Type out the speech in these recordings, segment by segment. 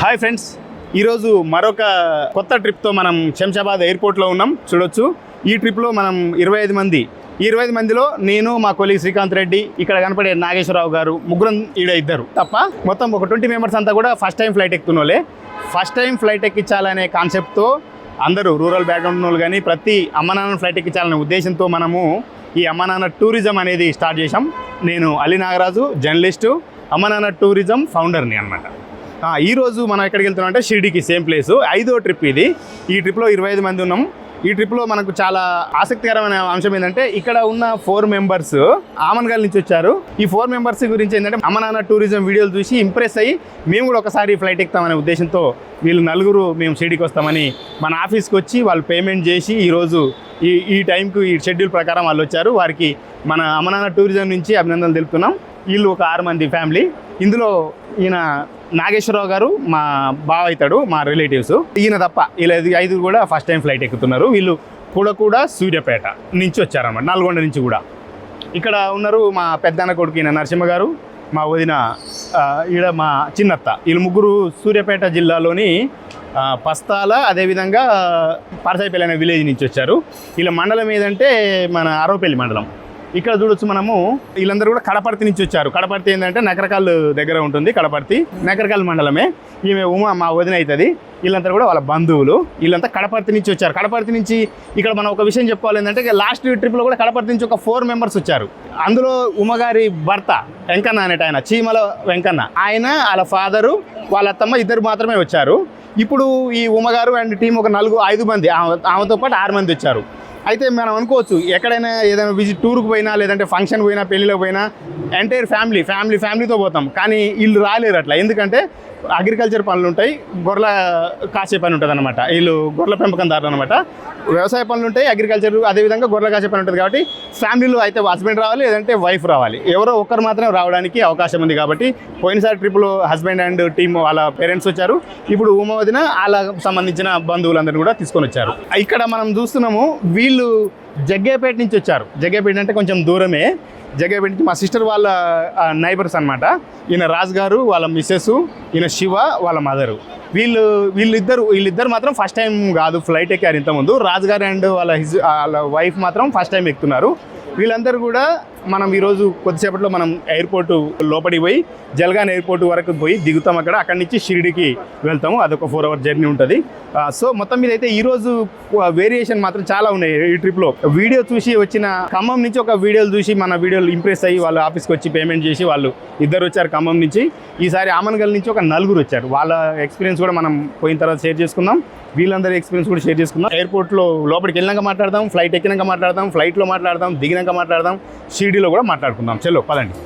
Hi friends, ఈరోజు మరొక కొత్త ట్రిప్తో మనం శంషాబాద్ ఎయిర్పోర్ట్లో ఉన్నాం. చూడొచ్చు, ఈ ట్రిప్లో మనం 25 మంది. ఈ 25 మందిలో నేను, మా కొలీగ్ శ్రీకాంత్ రెడ్డి, ఇక్కడ కనపడే నాగేశ్వరరావు గారు, ముగ్గురం ఇద్దరు తప్ప మొత్తం ఒక 20 మెంబర్స్ అంతా కూడా ఫస్ట్ టైం ఫ్లైట్ ఎక్కుతున్నోలే. ఫస్ట్ టైం ఫ్లైట్ ఎక్కించాలనే కాన్సెప్ట్తో అందరూ రూరల్ బ్యాక్గ్రౌండ్ వాళ్ళు కానీ ప్రతి అమ్మ నాన్న ఫ్లైట్ ఎక్కించాలనే ఉద్దేశంతో మనము ఈ అమ్మ నాన్న టూరిజం అనేది స్టార్ట్ చేశాం. నేను అలీ నాగరాజు, జర్నలిస్టు, అమ్మ నాన్న టూరిజం ఫౌండర్ని అనమాట. ఈరోజు మనం ఎక్కడికి వెళ్తున్నాం అంటే షిరిడీకి, సేమ్ ప్లేసు. 5వ ట్రిప్ ఇది. ఈ ట్రిప్లో 25 మంది ఉన్నాం. ఈ ట్రిప్లో మనకు చాలా ఆసక్తికరమైన అంశం ఏంటంటే ఇక్కడ ఉన్న 4 మెంబర్స్ ఆమన్గల్ నుంచి వచ్చారు. ఈ 4 మెంబర్స్ గురించి ఏంటంటే అమ్మ నాన్న టూరిజం వీడియోలు చూసి ఇంప్రెస్ అయ్యి మేము కూడా ఒకసారి ఫ్లైట్ ఎక్కుతామనే ఉద్దేశంతో వీళ్ళు నలుగురు మేము షిరిడీకి వస్తామని మన ఆఫీస్కి వచ్చి వాళ్ళు పేమెంట్ చేసి ఈరోజు ఈ టైంకు ఈ షెడ్యూల్ ప్రకారం వాళ్ళు వచ్చారు. వారికి మన అమ్మ నాన్న టూరిజం నుంచి అభినందనలు తెలుపుతున్నాం. వీళ్ళు ఒక 6 మంది ఫ్యామిలీ. ఇందులో ఈయన నాగేశ్వరరావు గారు మా బావ అవుతాడు, మా రిలేటివ్స్. ఈయన తప్ప వీళ్ళ 5 కూడా ఫస్ట్ టైం ఫ్లైట్ ఎక్కుతున్నారు. వీళ్ళు కూడా సూర్యాపేట నుంచి వచ్చారన్నమాట, నల్గొండ నుంచి కూడా. ఇక్కడ ఉన్నారు మా పెద్దన్న కొడుకు ఈయన నరసింహ గారు, మా వదిన ఈడ మా చిన్నత్త. వీళ్ళు ముగ్గురు సూర్యాపేట జిల్లాలోని పస్తాల, అదేవిధంగా పారసాయిపల్లి అనే విలేజ్ నుంచి వచ్చారు. వీళ్ళ మండలం ఏదంటే మన ఆరోపల్లి మండలం. ఇక్కడ చూడొచ్చు మనము, వీళ్ళందరూ కూడా కడపర్తి నుంచి వచ్చారు. కడపర్తి ఏంటంటే నకరకాల్ దగ్గర ఉంటుంది. కడపర్తి నకరకాల్ మండలమే. ఈమె ఉమా మా వదిన అవుతుంది. వీళ్ళంతా కూడా వాళ్ళ బంధువులు. వీళ్ళంతా కడపర్తి నుంచి వచ్చారు. కడపర్తి నుంచి ఇక్కడ మనం ఒక విషయం చెప్పుకోవాలి ఏంటంటే లాస్ట్ ట్రిప్లో కూడా కడపర్తి నుంచి ఒక 4 మెంబర్స్ వచ్చారు. అందులో ఉమ్మగారి భర్త వెంకన్న అనేట ఆయన, చీమల వెంకన్న, ఆయన వాళ్ళ ఫాదరు వాళ్ళ అత్తమ్మ ఇద్దరు మాత్రమే వచ్చారు. ఇప్పుడు ఈ ఉమ్మగారు అండ్ టీం ఒక 5 మంది, ఆమెతో పాటు 6 మంది వచ్చారు. అయితే మనం అనుకోవచ్చు, ఎక్కడైనా ఏదైనా విజిట్ టూర్కి పోయినా, లేదంటే ఫంక్షన్ పోయినా, పెళ్ళిలోకి పోయినా ఎంటైర్ ఫ్యామిలీతో పోతాం. కానీ వీళ్ళు రాలేరు అట్లా. ఎందుకంటే అగ్రికల్చర్ పనులు ఉంటాయి, గొర్రెల కాసే పని ఉంటుంది అనమాట. వీళ్ళు గొర్రెల పెంపకందారులు అనమాట. వ్యవసాయ పనులు ఉంటాయి, అగ్రికల్చర్, అదేవిధంగా గొర్రెల కాసే పని ఉంటుంది. కాబట్టి ఫ్యామిలీలో అయితే హస్బెండ్ రావాలి, లేదంటే వైఫ్ రావాలి. ఎవరో ఒక్కరు మాత్రమే రావడానికి అవకాశం ఉంది. కాబట్టి పోయినసారి ట్రిప్లో హస్బెండ్ అండ్ టీమ్ వాళ్ళ పేరెంట్స్ వచ్చారు. ఇప్పుడు ఉమ వదిన వాళ్ళకు సంబంధించిన బంధువులందరూ కూడా తీసుకొని వచ్చారు. ఇక్కడ మనం చూస్తున్నాము, వీళ్ళు జగ్గేపేట నుంచి వచ్చారు. జగ్గేపేట అంటే కొంచెం దూరమే. జగ్గేపేట నుంచి మా సిస్టర్ వాళ్ళ నైబర్స్ అనమాట. ఈయన రాజు గారు వాళ్ళ మిస్సెస్, ఈయన శివ వాళ్ళ మదరు. వీళ్ళిద్దరు మాత్రం ఫస్ట్ టైం కాదు ఫ్లైట్ ఎక్కారు ఇంతకుముందు. రాజు గారు అండ్ వాళ్ళ వైఫ్ మాత్రం ఫస్ట్ టైం ఎక్కుతున్నారు. వీళ్ళందరూ కూడా మనం ఈరోజు కొద్దిసేపట్లో మనం ఎయిర్పోర్టు లోపలికి పోయి జల్గాన్ ఎయిర్పోర్ట్ వరకు పోయి దిగుతాం. అక్కడి నుంచి షిరిడీకి వెళ్తాము. అదొక 4 అవర్ జర్నీ ఉంటుంది. సో మొత్తం మీద అయితే ఈరోజు వేరియేషన్ మాత్రం చాలా ఉన్నాయి ఈ ట్రిప్లో. వీడియో చూసి వచ్చిన ఖమ్మం నుంచి ఒక వీడియోలు చూసి మన వీడియోలు ఇంప్రెస్ అయ్యి వాళ్ళ ఆఫీస్కి వచ్చి పేమెంట్ చేసి వాళ్ళు 2 వచ్చారు ఖమ్మం నుంచి. ఈసారి ఆమన్గల్ నుంచి ఒక 4 వచ్చారు. వాళ్ళ ఎక్స్పీరియన్స్ కూడా మనం పోయిన తర్వాత షేర్ చేసుకుందాం. వీళ్ళందరి ఎక్స్పీరియన్స్ కూడా షేర్ చేసుకుందాం. ఎయిర్పోర్ట్లో లోపలికి వెళ్ళినాక మాట్లాడదాం, ఫ్లైట్ ఎక్కినాక మాట్లాడదాం, ఫ్లైట్లో మాట్లాడదాం, దిగినాక మాట్లాడదాం, షిరిడీలో కూడా మాట్లాడుకుందాం. చలో పదండి.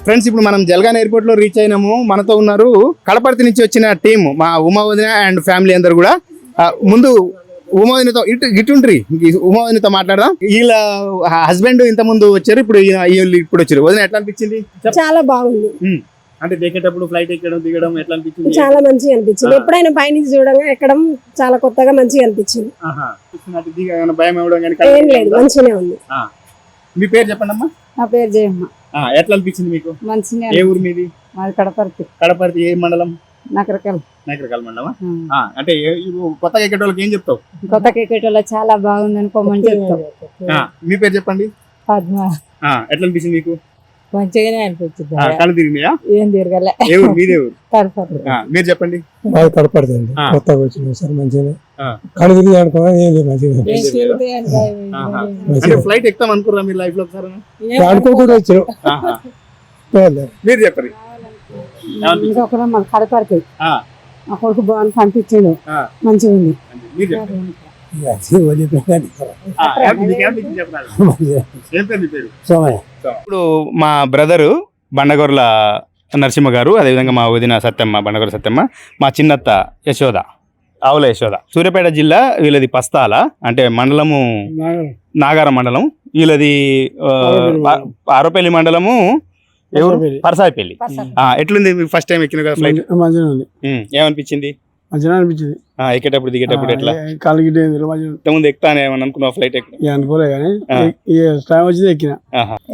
ఫ్రెండ్స్, ఇప్పుడు మనం జల్గాన్ ఎయిర్పోర్ట్లో రీచ్ అయినాము. మనతో ఉన్నారు కడపర్తి నుంచి వచ్చిన టీం, మా ఉమా వదిన అండ్ ఫ్యామిలీ అందరు కూడా. ముందు ఉమా వదినతో ఇటుండ్రి, ఉమా వదినతో మాట్లాడదాం. వీళ్ళ హస్బెండ్ ఇంత ముందు వచ్చారు, ఇప్పుడు ఇప్పుడు వచ్చారు. వదిన ఎట్లా అనిపించింది? చాలా బాగుంది. అంటే దిగేటప్పుడు ఫ్లైట్ ఎక్కడం దిగడం ఎట్లా అనిపించింది? చాలా మంచిగా అనిపించింది. ఎప్పుడైనా పైనుంచి చూడగా ఎక్కడం చాలా కొత్తగా మంచిగా అనిపించింది. భయం ఇవ్వడం ఏం లేదు, మంచిగానే ఉంది. మీ పేరు చెప్పండి అమ్మా. నా పేరు జయమ్మ. ఎట్లా అనిపించింది మీకు? మంచిగా. ఏ ఊరు మీది? మాది కడపర్తి. కడపర్తి ఏ మండలం? నకరకాల నాగరికల్ మండలమా అంటే ఇప్పుడు కొత్తగా ఎక్కే వాళ్ళకి ఏం చెప్తావు? కొత్త క్రికెట్లో చాలా బాగుంది అనుకోమని చెప్తాం. మీ పేరు చెప్పండి. పద్మ ఎట్లా అనిపించింది మీకు? మంచిగానే అనిపించింది. కళ్ళు తిరిగినాయా? ఏం తిరగలే. ఏ ఊరు మీదే ఊరు? కడప. మీరు చెప్పండి. బాగా కనపడుతుంది కొత్తగా వచ్చింది సార్ మంచిగా కళ్ళు తిరిగి అనుకోవాలి ఏం లేదు మంచిగా ఏం తిరుగుతాయి అంటే ఫ్లైట్ ఎక్కుతాం అనుకురా మీరు లైఫ్ లో ఒకసారి? అనుకోకుండా వచ్చారు మీరు చెప్పండి. ఇంకొకరు మన కడపడికి ఆ కొడుకు బాగుంది కనిపించిండు, మంచిగా ఉంది. మీరు చెప్పండి. ఏం పేరు మీ పేరు? సోమయ్య ఇప్పుడు మా బ్రదరు బండగొర్ల నరసింహ గారు, అదేవిధంగా మా వదిన సత్యమ్మ, బండగొర్ల సత్యమ్మ, మా చిన్నత్త యశోద, ఆవుల యశోద. సూర్యాపేట జిల్లా వీళ్ళది పస్తాల, అంటే మండలము నాగారం మండలం. వీళ్ళది ఆరోపల్లి మండలము పరసాయిపల్లి. ఎట్లుంది ఫస్ట్ టైం ఎక్కిన కదా ఫ్లైట్? మంచిగా ఉంది. ఏమనిపించింది? మంచిగా అనిపించింది. ఎక్కేటప్పుడు దిగేటప్పుడు ఎట్లా? కాలు గిట్ట ఇంతకుముందు ఎక్కుతాను ఏమని అనుకున్నావు ఫ్లైట్ ఎక్కడ? అనుకోలే కానీ టైం వచ్చింది ఎక్కిన.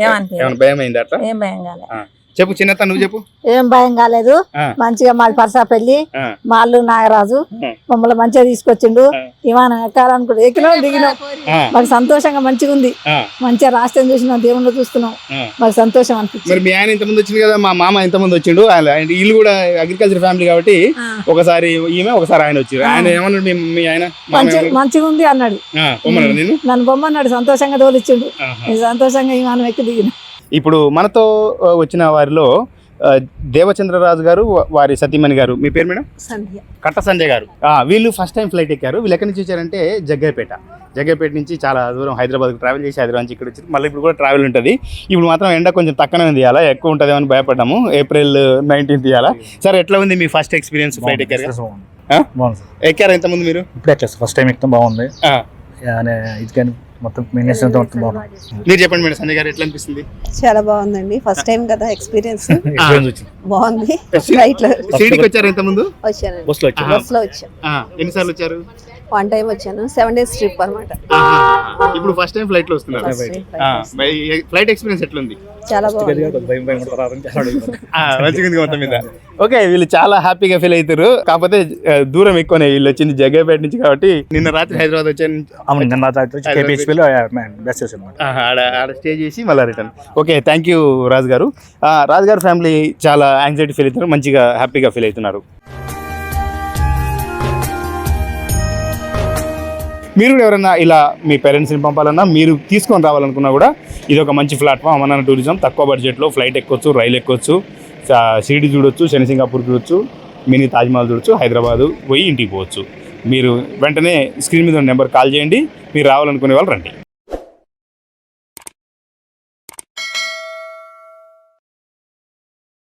ఏమైనా భయం అయింది అట్లా? ఏం భయం కాలేదు. చెప్పు చిన్నత్త, నువ్వు చెప్పు. ఏం భయం కాలేదు. మంచిగా మాది పరసాపల్లి, మా అల్లు నాగరాజు మమ్మల్ని మంచిగా తీసుకొచ్చిండు. విమానం ఎక్కాలనుకుంటే ఎక్కినాం, దిగినాం. మాకు సంతోషంగా మంచిగా ఉంది. మంచిగా రాష్ట్రం చూసినాం, దేవుళ్ళు చూస్తున్నాం. మాకు సంతోషం అనిపించింది. మరి మీ ఆయన ఇంతమంది వచ్చింది కదా, మా మామ ఇంతమంది వచ్చిండు. వీళ్ళు కూడా అగ్రికల్చర్ ఫ్యామిలీ కాబట్టి ఒకసారి ఈమె ఒకసారి ఆయన వచ్చారు. ఆయన ఏమన్నాడు మీ ఆయన? మంచిగా ఉంది అన్నాడు. నేను నన్ను బొమ్మన్నాడు, సంతోషంగా తోలిచ్చిండు. సంతోషంగా విమానం ఎక్కి దిగిన. ఇప్పుడు మనతో వచ్చిన వారిలో దేవచంద్రరాజు గారు, వారి సతీమణి గారు. మీ పేరు మేడం? సంధ్య. కట్ట సంజయ్ గారు. వీళ్ళు ఫస్ట్ టైం ఫ్లైట్ ఎక్కారు. వీళ్ళు ఎక్కడి నుంచి వచ్చారంటే జగ్గైపేట నుంచి చాలా దూరం హైదరాబాద్కి ట్రావెల్ చేసి హైదరాబాద్ నుంచి ఇక్కడ వచ్చి మళ్ళీ ఇప్పుడు కూడా ట్రావెల్ ఉంటుంది. ఇప్పుడు మాత్రం ఎండ కొంచెం తక్కువనే ఉంది, అలా ఎక్కువ ఉంటుంది అని భయపడ్డాము. April 19th ఇవాళ. సార్ ఎట్లా ఉంది మీ ఫస్ట్ ఎక్స్పీరియన్స్ ఫ్లైట్ ఎక్కారు? ఎక్కారా ఇంతకుముందు మీరు? ఇప్పుడే వచ్చేస్తా, ఫస్ట్ టైం ఎక్కుతాం, బాగుంది. ఇది కానీ మొత్తం మీరు చెప్పండి మేడం. సంజయ్ గారు ఎట్లా అనిపిస్తుంది? చాలా బాగుందండి, ఫస్ట్ టైం కదా ఎక్స్పీరియన్స్. వచ్చింది. బాగుంది. ఫ్లైట్ లో సీడీకి వచ్చారు ఇంతకుముందు? వచ్చానండి, బస్ లో వచ్చాను. ఎన్నిసార్లు వచ్చారు? 1 టైం వచ్చాను. 7 days ట్రిప్ అనమాట. ఇప్పుడు ఫస్ట్ టైం ఫ్లైట్ లో వస్తున్నారు. ఫ్లైట్ ఎక్స్పీరియన్స్ ఎట్లుంది? చాలా బాగుంది. మంచిగా మొత్తం మీద. ఓకే, వీళ్ళు చాలా హ్యాపీగా ఫీల్ అవుతారు. కాకపోతే దూరం ఎక్కువనే, వీళ్ళు వచ్చింది జగ్గైపేట నుంచి కాబట్టి నిన్న రాత్రి హైదరాబాద్ వచ్చాను. ఆడ స్టే చేసి మళ్ళీ రిటర్న్. ఓకే, థ్యాంక్ యూ రాజు గారు. రాజు గారు ఫ్యామిలీ చాలా యాంగ్జైటీ ఫీల్ అవుతున్నారు, మంచిగా హ్యాపీగా ఫీల్ అవుతున్నారు. మీరు కూడా ఎవరైనా ఇలా మీ పేరెంట్స్ని పంపాలన్నా, మీరు తీసుకొని రావాలనుకున్నా కూడా ఇది ఒక మంచి ప్లాట్ఫామ్. అమరనాథ్ టూరిజం. తక్కువ బడ్జెట్లో ఫ్లైట్ ఎక్కొచ్చు, రైలు ఎక్కొచ్చు, షిరిడి చూడొచ్చు, శని సింగాపూర్ చూడొచ్చు, మినీ తాజ్మహల్ చూడొచ్చు, హైదరాబాదు పోయి ఇంటికి పోవచ్చు. మీరు వెంటనే స్క్రీన్ మీద ఉన్న నెంబర్ కాల్ చేయండి. మీరు రావాలనుకునే వాళ్ళు రండి.